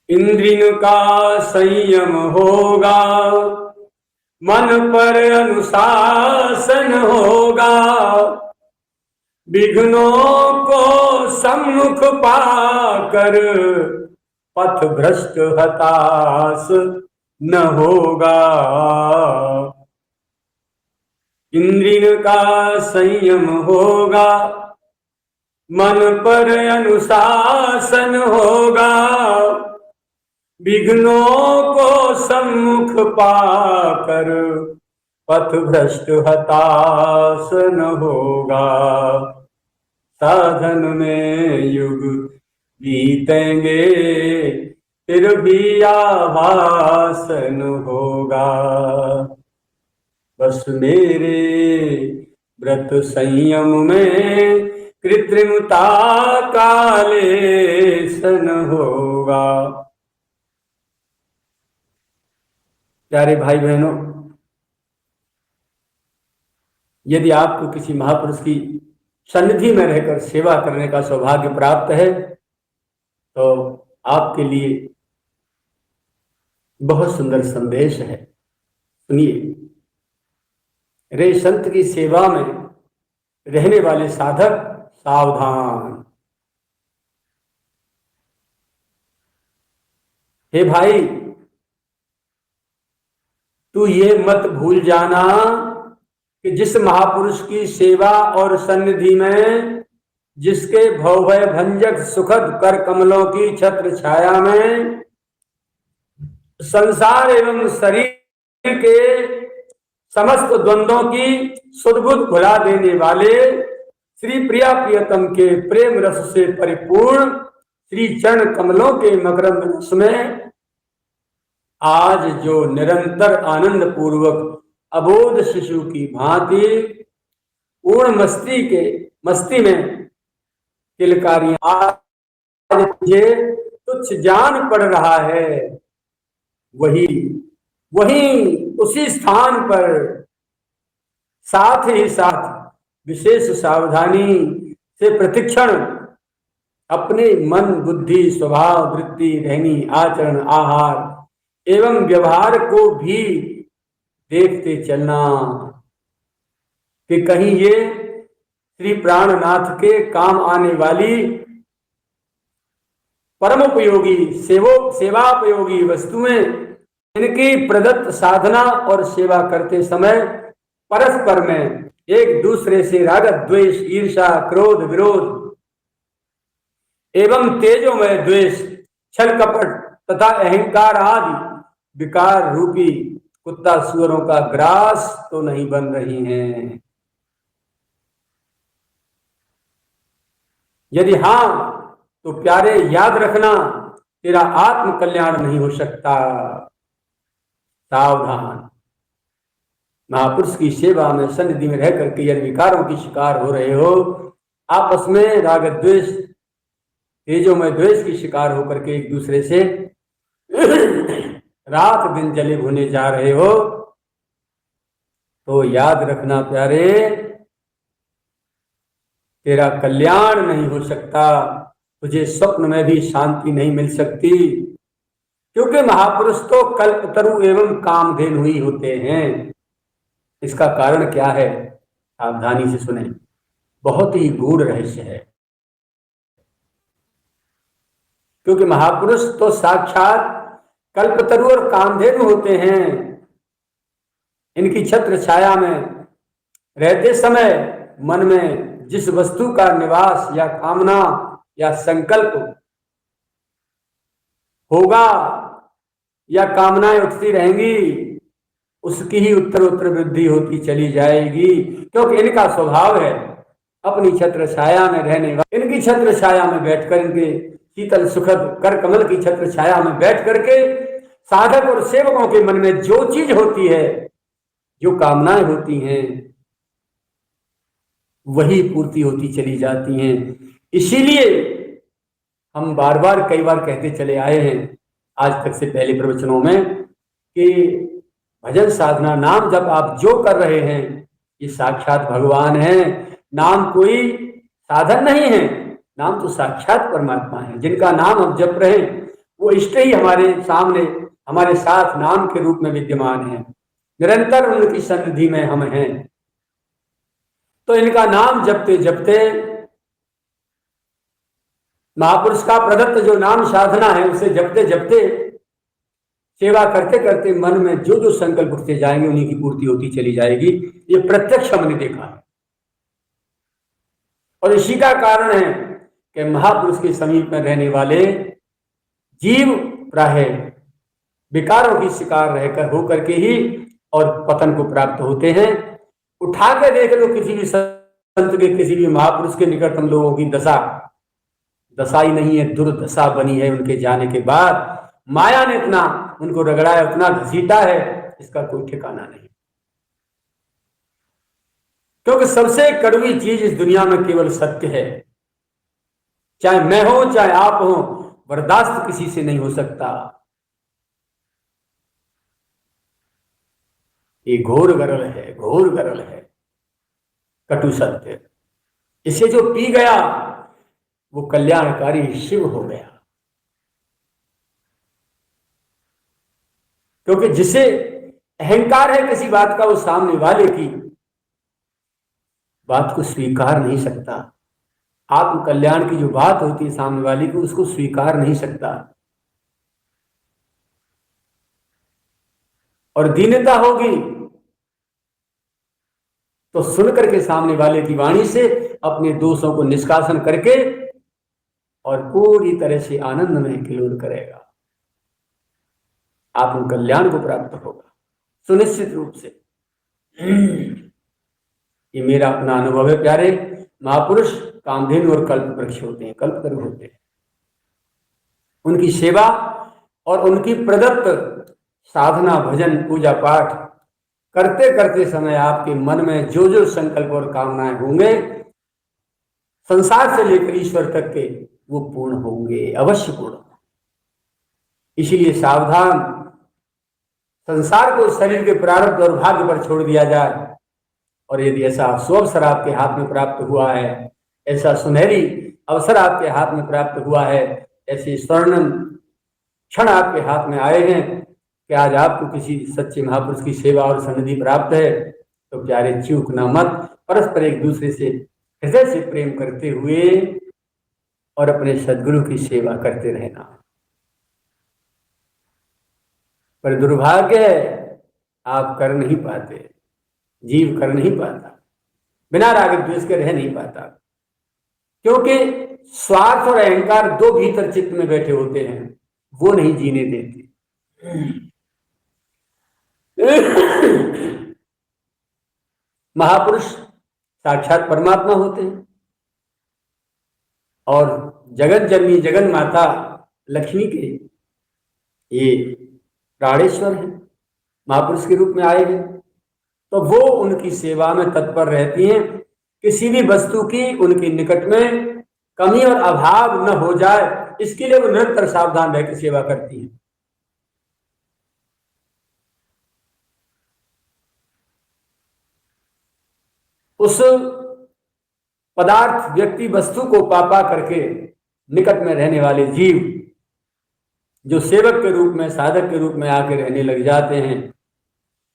इंद्रियों का संयम होगा, मन पर अनुशासन होगा, विघ्नों को सम्मुख पाकर पथ भ्रष्ट हताश न होगा। इंद्रियों का संयम होगा, मन पर अनुशासन होगा, विघ्नों को सम्मुख पाकर पथ भ्रष्ट हताश न होगा। साधन में युग बीतेंगे फिर भी आभास न होगा। बस मेरे व्रत संयम में कृत्रिमता का लेस न होगा। प्यारे भाई बहनों, यदि आपको किसी महापुरुष की सन्निधि में रहकर सेवा करने का सौभाग्य प्राप्त है तो आपके लिए बहुत सुंदर संदेश है, सुनिए। रे संत की सेवा में रहने वाले साधक सावधान। हे भाई, तू ये मत भूल जाना कि जिस महापुरुष की सेवा और सन्निधि में, जिसके भवभय भंजक सुखद कर कमलों की छत्र छाया में संसार एवं शरीर के समस्त द्वंद्वों की सुध-बुध भुला देने वाले श्री प्रिया प्रियतम के प्रेम रस से परिपूर्ण श्री चरण कमलों के मकरंद रस में आज जो निरंतर आनंद पूर्वक अबोध शिशु की भांति पूर्ण मस्ती में किलकारियां आज तुझे तुच्छ जान पड़ रहा है, वही उसी स्थान पर साथ ही साथ विशेष सावधानी से प्रतिक्षण अपने मन बुद्धि स्वभाव वृत्ति रहनी आचरण आहार एवं व्यवहार को भी देखते चलना कि कहीं ये श्री प्राणनाथ के काम आने वाली परमोपयोगी सेवापयोगी वस्तुएं, इनकी प्रदत्त साधना और सेवा करते समय परस्पर में एक दूसरे से राग द्वेष ईर्षा क्रोध विरोध एवं तेजोमय द्वेष छल कपट तथा अहंकार आदि विकार रूपी कुत्ता सुअरों का ग्रास तो नहीं बन रही हैं। यदि हां तो प्यारे याद रखना, तेरा आत्म कल्याण नहीं हो सकता। सावधान। महापुरुष की सेवा में सन्निधि में रह करके यदि विकारों की शिकार हो रहे हो, आपस में राग द्वेष तेजोमय द्वेष की शिकार होकर के एक दूसरे से रात दिन जले भुने जा रहे हो, तो याद रखना प्यारे, तेरा कल्याण नहीं हो सकता। तुझे स्वप्न में भी शांति नहीं मिल सकती, क्योंकि महापुरुष तो कल्पतरु एवं कामधेनु ही होते हैं। इसका कारण क्या है? सावधानी से सुने, बहुत ही गूढ़ रहस्य है। क्योंकि महापुरुष तो साक्षात कल्पतरु और कामधेनु होते हैं। इनकी छत्र छाया में रहते समय मन में जिस वस्तु का निवास या कामना या संकल्प होगा या कामनाएं उठती रहेंगी, उसकी ही उत्तर उत्तर वृद्धि होती चली जाएगी। क्योंकि इनका स्वभाव है अपनी छत्र छाया में रहने वाला। इनकी छत्र छाया में बैठकर, इनके शीतल सुखद कर कमल की छत्र छाया में बैठ करके साधक और सेवकों के मन में जो चीज होती है, जो कामनाएं होती हैं, वही पूर्ति होती चली जाती हैं। इसीलिए हम बार बार कई बार कहते चले आए हैं आज तक से पहले प्रवचनों में कि भजन साधना नाम जब आप जो कर रहे हैं, ये साक्षात भगवान है। नाम कोई साधन नहीं है, नाम तो साक्षात परमात्मा है। जिनका नाम हम जप रहे हैं वो इष्ट ही हमारे सामने हमारे साथ नाम के रूप में विद्यमान है, निरंतर उनकी सन्निधि में हम हैं। तो इनका नाम जपते जपते महापुरुष का प्रदत्त जो नाम साधना है उसे जपते जपते सेवा करते करते मन में जो जो संकल्प उठते जाएंगे उन्हीं की पूर्ति होती चली जाएगी। ये प्रत्यक्ष हमने देखा है और इसी का कारण है कि महापुरुष के समीप में रहने वाले जीव प्राय विकारों की शिकार रहकर होकर के ही और पतन को प्राप्त होते हैं। उठा के देख लो किसी भी संत के, किसी भी महापुरुष के निकट हम लोगों की दशा ही नहीं है, दुर्दशा बनी है उनके जाने के बाद। माया ने इतना उनको रगड़ा है, उतना घसीटा है, इसका कोई ठिकाना नहीं। क्योंकि सबसे कड़वी चीज इस दुनिया में केवल सत्य है। चाहे मैं हो चाहे आप हो, बर्दाश्त किसी से नहीं हो सकता। ये घोर गरल है, घोर गरल है, कटु सत्य। इसे जो पी गया वो कल्याणकारी शिव हो गया। क्योंकि जिसे अहंकार है किसी बात का, वो सामने वाले की बात को स्वीकार नहीं सकता। आत्म कल्याण की जो बात होती है सामने वाले की, उसको स्वीकार नहीं सकता। और दीनता होगी तो सुन करके सामने वाले की वाणी से अपने दोषों को निष्कासन करके और पूरी तरह से आनंद में किलोल करेगा, आत्म कल्याण को प्राप्त होगा सुनिश्चित रूप से। ये मेरा अपना अनुभव है प्यारे। महापुरुष कामधेनु और कल्प वृक्ष होते हैं, कल्पतरु होते हैं। उनकी सेवा और उनकी प्रदत्त साधना, भजन, पूजा पाठ करते करते समय आपके मन में जो जो संकल्प और कामनाएं होंगे संसार से लेकर ईश्वर तक के, वो पूर्ण होंगे, अवश्य पूर्ण। इसीलिए सावधान, संसार को शरीर के प्रारब्ध और भाग्य पर छोड़ दिया जाए। और यदि ऐसा अवसर आपके हाथ में प्राप्त हुआ है, ऐसा सुनहरी अवसर आपके हाथ में प्राप्त हुआ है, ऐसे स्वर्णिम क्षण आपके हाथ में आए हैं कि आज आपको किसी सच्चे महापुरुष की सेवा और सन्निधि प्राप्त है, तो प्यारे चूकना मत। परस्पर एक दूसरे से हृदय से प्रेम करते हुए और अपने सद्गुरु की सेवा करते रहना। पर दुर्भाग्य है आप कर नहीं पाते, जीव कर नहीं पाता, बिना राग द्वेष के रह नहीं पाता। क्योंकि स्वार्थ और अहंकार दो भीतर चित्त में बैठे होते हैं, वो नहीं जीने देते। महापुरुष साक्षात परमात्मा होते हैं और जगत जननी जगन माता लक्ष्मी के ये प्राणेश्वर है, महापुरुष के रूप में आए हैं। तो वो उनकी सेवा में तत्पर रहती हैं। किसी भी वस्तु की उनके निकट में कमी और अभाव न हो जाए, इसके लिए वो निरंतर सावधान रहकर सेवा करती हैं। उस पदार्थ, व्यक्ति, वस्तु को पापा करके निकट में रहने वाले जीव जो सेवक के रूप में, साधक के रूप में आके रहने लग जाते हैं,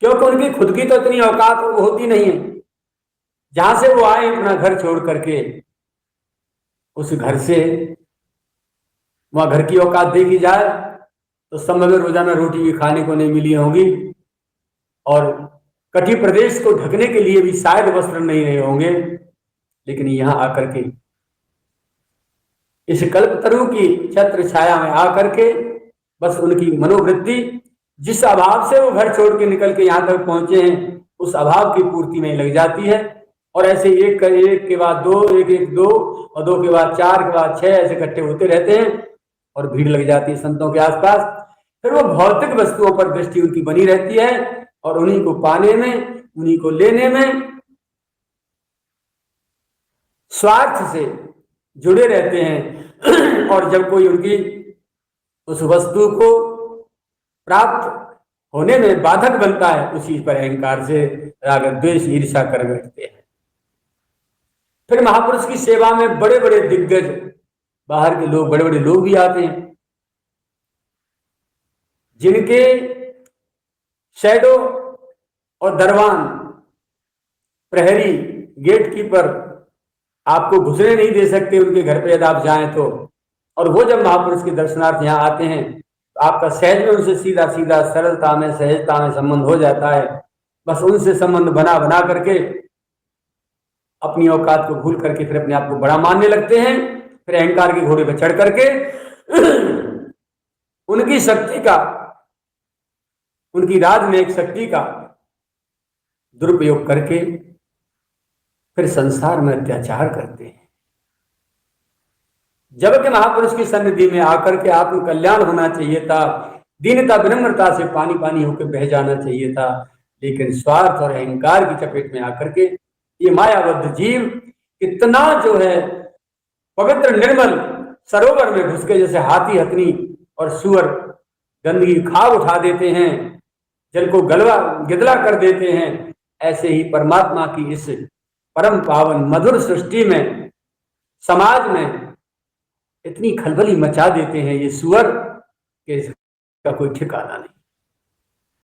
क्योंकि उनकी खुद की तो इतनी औकात होती नहीं है। जहां से वो आए अपना घर छोड़ करके, उस घर से वहां घर की औकात देखी जाए तो संभव में रोजाना रोटी भी खाने को नहीं मिली होगी और कटी प्रदेश को ढकने के लिए भी शायद वस्त्र नहीं रहे होंगे। लेकिन यहां आकर के इस कल्पतरु की छत्र छाया में आकर के बस उनकी मनोवृत्ति, जिस अभाव से वो घर छोड़ के निकल के यहाँ तक पहुंचे हैं, उस अभाव की पूर्ति में लग जाती है। और ऐसे एक के बाद दो, एक दो, और दो के बाद चार, के बाद छह, ऐसे इकट्ठे होते रहते हैं और भीड़ लग जाती है संतों के आसपास। फिर वो भौतिक वस्तुओं पर दृष्टि उनकी बनी रहती है और उन्हीं को पाने में, उन्हीं को लेने में स्वार्थ से जुड़े रहते हैं। और जब कोई उनकी उस वस्तु को प्राप्त होने में बाधक बनता है, उसी पर अहंकार से राग द्वेष ईर्ष्या कर बैठते हैं। फिर महापुरुष की सेवा में बड़े बड़े दिग्गज, बाहर के लोग, बड़े बड़े लोग भी आते हैं। जिनके शैडो और दरवान, प्रहरी, गेट कीपर आपको घुसने नहीं दे सकते उनके घर पे यदि आप जाएं तो। और वो जब महापुरुष के दर्शनार्थ यहाँ आते हैं तो आपका सहज में उनसे सीधा सीधा सरलता में, सहजता में संबंध हो जाता है। बस उनसे संबंध बना बना करके अपनी औकात को भूल करके फिर अपने आप को बड़ा मानने लगते हैं। फिर अहंकार के घोड़े पर चढ़ करके उनकी शक्ति का, उनकी राजनयिक शक्ति का दुरुपयोग करके फिर संसार में अत्याचार करते हैं। जबकि महापुरुष की सन्निधि में आकर के आत्म कल्याण होना चाहिए था, दीनता विनम्रता से पानी पानी होकर बह जाना चाहिए था, लेकिन स्वार्थ और अहंकार की चपेट में आकर के ये मायाबद्ध जीव इतना जो है पवित्र निर्मल सरोवर में घुस के जैसे हाथी, हथनी और सुअर गंदगी खा उठा देते हैं, जल को गलवा गिदला कर देते हैं, ऐसे ही परमात्मा की इस परम पावन मधुर सृष्टि में, समाज में इतनी खलबली मचा देते हैं ये सुअर कि इसका कोई ठिकाना नहीं।